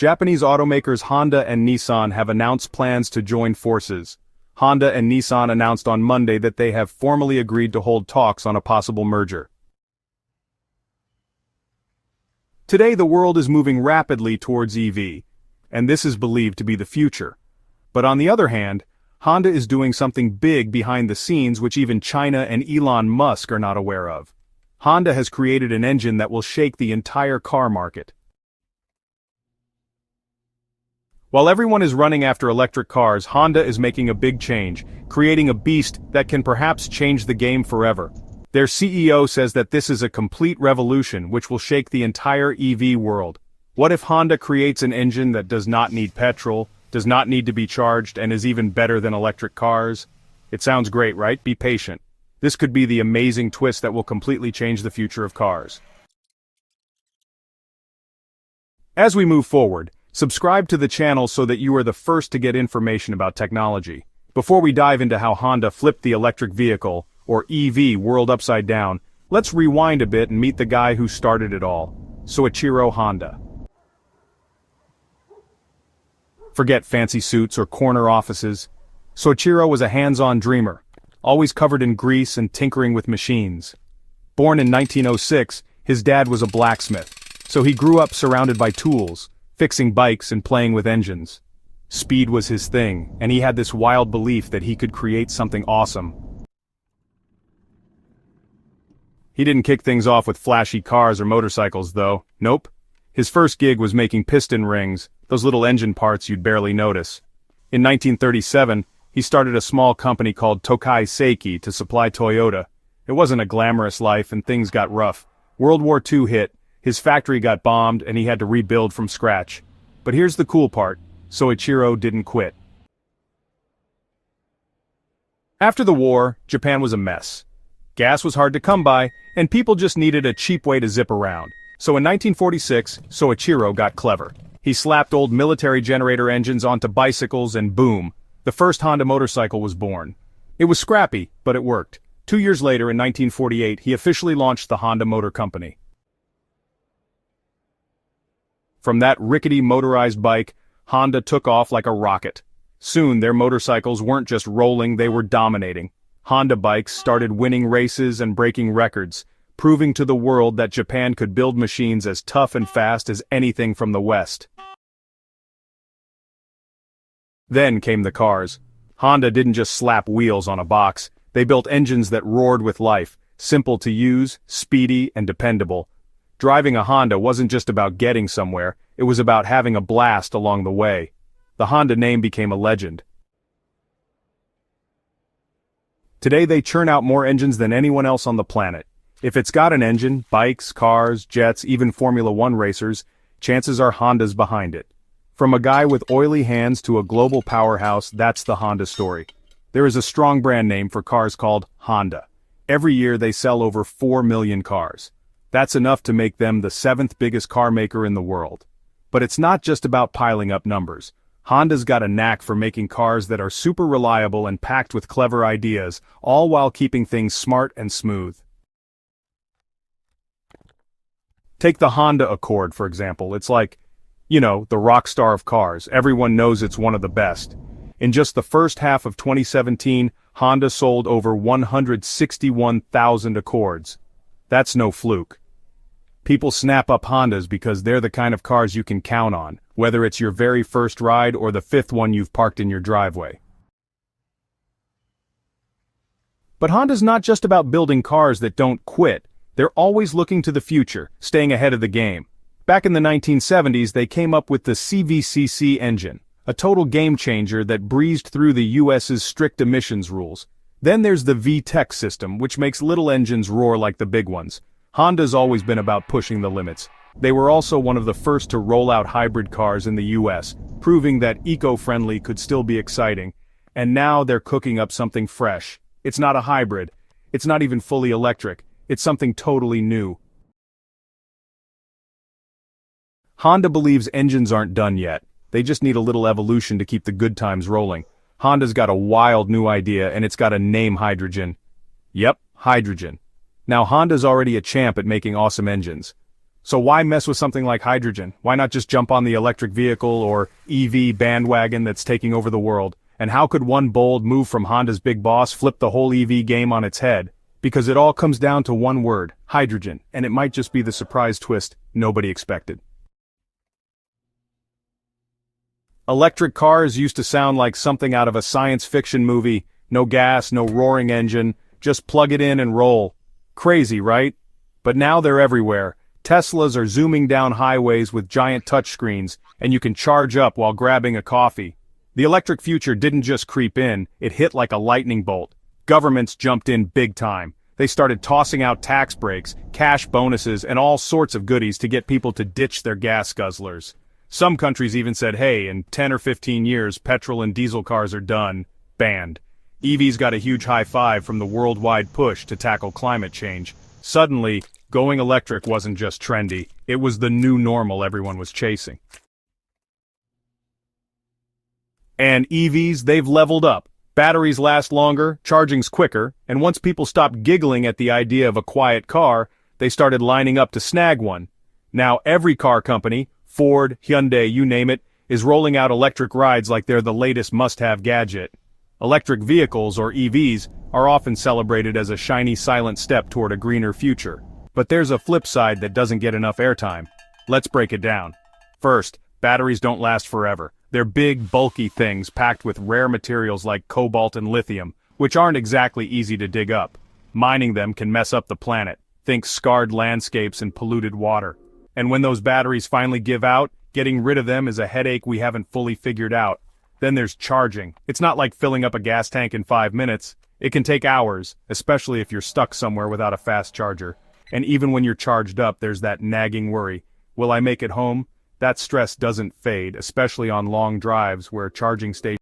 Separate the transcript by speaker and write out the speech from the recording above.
Speaker 1: Japanese automakers Honda and Nissan have announced plans to join forces. Honda and Nissan announced on Monday that they have formally agreed to hold talks on a possible merger. Today the world is moving rapidly towards EV, and this is believed to be the future. But on the other hand, Honda is doing something big behind the scenes which even China and Elon Musk are not aware of. Honda has created an engine that will shake the entire car market. While everyone is running after electric cars, Honda is making a big change, creating a beast that can perhaps change the game forever. Their CEO says that this is a complete revolution which will shake the entire EV world. What if Honda creates an engine that does not need petrol, does not need to be charged, and is even better than electric cars? It sounds great, right? Be patient. This could be the amazing twist that will completely change the future of cars. As we move forward, subscribe to the channel so that you are the first to get information about technology. Before we dive into how Honda flipped the electric vehicle, or EV, world upside down, let's rewind a bit and meet the guy who started it all, Soichiro Honda. Forget fancy suits or corner offices. Soichiro was a hands-on dreamer, always covered in grease and tinkering with machines. Born in 1906, his dad was a blacksmith, so he grew up surrounded by tools, fixing bikes and playing with engines. Speed was his thing, and he had this wild belief that he could create something awesome. He didn't kick things off with flashy cars or motorcycles, though. Nope. His first gig was making piston rings, those little engine parts you'd barely notice. In 1937, he started a small company called Tokai Seiki to supply Toyota. It wasn't a glamorous life and things got rough. World War II hit, his factory got bombed and he had to rebuild from scratch. But here's the cool part, Soichiro didn't quit. After the war, Japan was a mess. Gas was hard to come by, and people just needed a cheap way to zip around. So in 1946, Soichiro got clever. He slapped old military generator engines onto bicycles and boom, the first Honda motorcycle was born. It was scrappy, but it worked. 2 years later, in 1948, he officially launched the Honda Motor Company. From that rickety motorized bike, Honda took off like a rocket. Soon their motorcycles weren't just rolling, they were dominating. Honda bikes started winning races and breaking records, proving to the world that Japan could build machines as tough and fast as anything from the West. Then came the cars. Honda didn't just slap wheels on a box, they built engines that roared with life, simple to use, speedy, and dependable. Driving a Honda wasn't just about getting somewhere, it was about having a blast along the way. The Honda name became a legend. Today they churn out more engines than anyone else on the planet. If it's got an engine, bikes, cars, jets, even Formula One racers, chances are Honda's behind it. From a guy with oily hands to a global powerhouse, that's the Honda story. There is a strong brand name for cars called Honda. Every year they sell over 4 million cars. That's enough to make them the 7th biggest car maker in the world. But it's not just about piling up numbers. Honda's got a knack for making cars that are super reliable and packed with clever ideas, all while keeping things smart and smooth. Take the Honda Accord, for example. It's like, the rock star of cars. Everyone knows it's one of the best. In just the first half of 2017, Honda sold over 161,000 Accords. That's no fluke. People snap up Hondas because they're the kind of cars you can count on, whether it's your very first ride or the 5th one you've parked in your driveway. But Honda's not just about building cars that don't quit. They're always looking to the future, staying ahead of the game. Back in the 1970s, they came up with the CVCC engine, a total game changer that breezed through the US's strict emissions rules. Then there's the VTEC system, which makes little engines roar like the big ones. Honda's always been about pushing the limits. They were also one of the first to roll out hybrid cars in the US, proving that eco-friendly could still be exciting. And now they're cooking up something fresh. It's not a hybrid. It's not even fully electric. It's something totally new. Honda believes engines aren't done yet. They just need a little evolution to keep the good times rolling. Honda's got a wild new idea and it's got a name: hydrogen. Yep, hydrogen. Now Honda's already a champ at making awesome engines. So why mess with something like hydrogen? Why not just jump on the electric vehicle or EV bandwagon that's taking over the world? And how could one bold move from Honda's big boss flip the whole EV game on its head? Because it all comes down to one word, hydrogen, and it might just be the surprise twist nobody expected. Electric cars used to sound like something out of a science fiction movie. No gas, no roaring engine, just plug it in and roll. Crazy, right? But now they're everywhere. Teslas are zooming down highways with giant touchscreens, and you can charge up while grabbing a coffee. The electric future didn't just creep in, it hit like a lightning bolt. Governments jumped in big time. They started tossing out tax breaks, cash bonuses, and all sorts of goodies to get people to ditch their gas guzzlers. Some countries even said, hey, in 10 or 15 years, petrol and diesel cars are done, banned. EVs got a huge high five from the worldwide push to tackle climate change. Suddenly, going electric wasn't just trendy, it was the new normal everyone was chasing. And EVs, they've leveled up. Batteries last longer, charging's quicker, and once people stopped giggling at the idea of a quiet car, they started lining up to snag one. Now every car company, Ford, Hyundai, you name it, is rolling out electric rides like they're the latest must-have gadget. Electric vehicles, or EVs, are often celebrated as a shiny silent step toward a greener future. But there's a flip side that doesn't get enough airtime. Let's break it down. First, batteries don't last forever. They're big, bulky things packed with rare materials like cobalt and lithium, which aren't exactly easy to dig up. Mining them can mess up the planet. Think scarred landscapes and polluted water. And when those batteries finally give out, getting rid of them is a headache we haven't fully figured out. Then there's charging. It's not like filling up a gas tank in 5 minutes. It can take hours, especially if you're stuck somewhere without a fast charger. And even when you're charged up, there's that nagging worry. Will I make it home? That stress doesn't fade, especially on long drives where charging stations